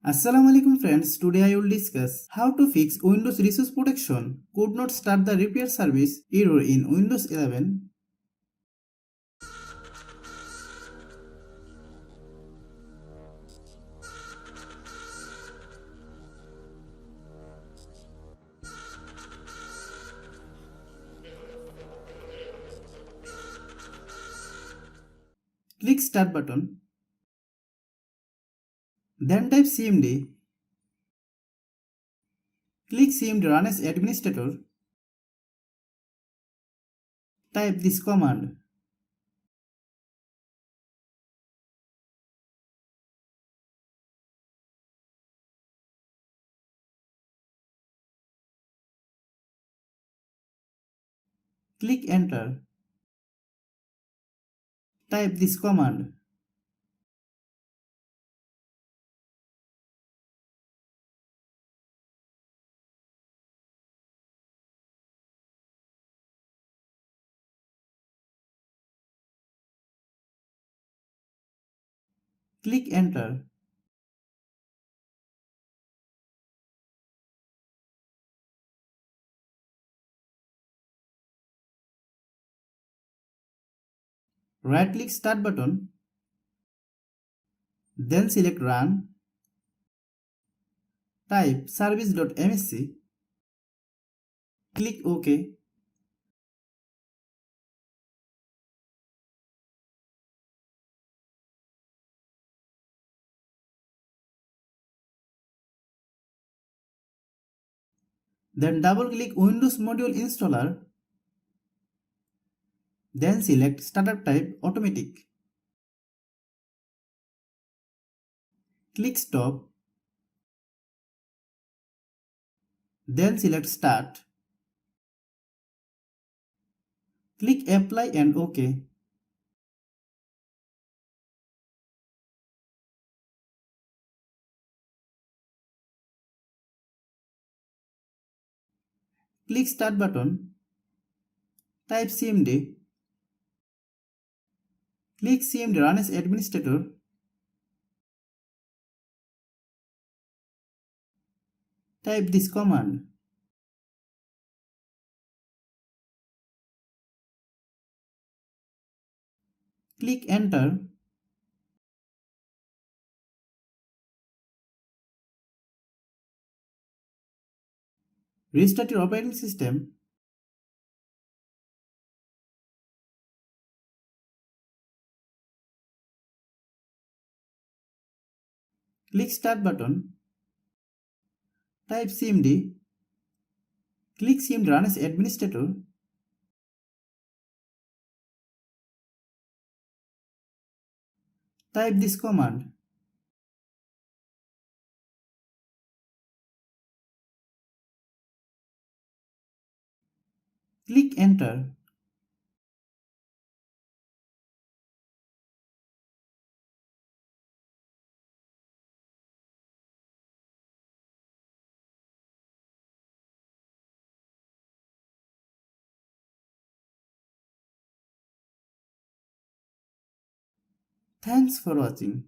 Assalamualaikum friends, today I will discuss how to fix Windows resource protection could not start the repair service error in Windows 11. Click Start button, then type cmd. Click cmd run as administrator. Type this command. Click enter. Type this command. Click enter. Right click start button, then select run. Type service.msc. Click OK. Then double click Windows Module Installer. Then select Startup Type Automatic. Click Stop. Then select Start. Click Apply and OK. Click Start button. Type cmd. Click cmd run as administrator. Type this command. Click enter. Restart your operating system. Click Start button. Type cmd. Click cmd run as administrator. Type this command. Click enter. Thanks for watching.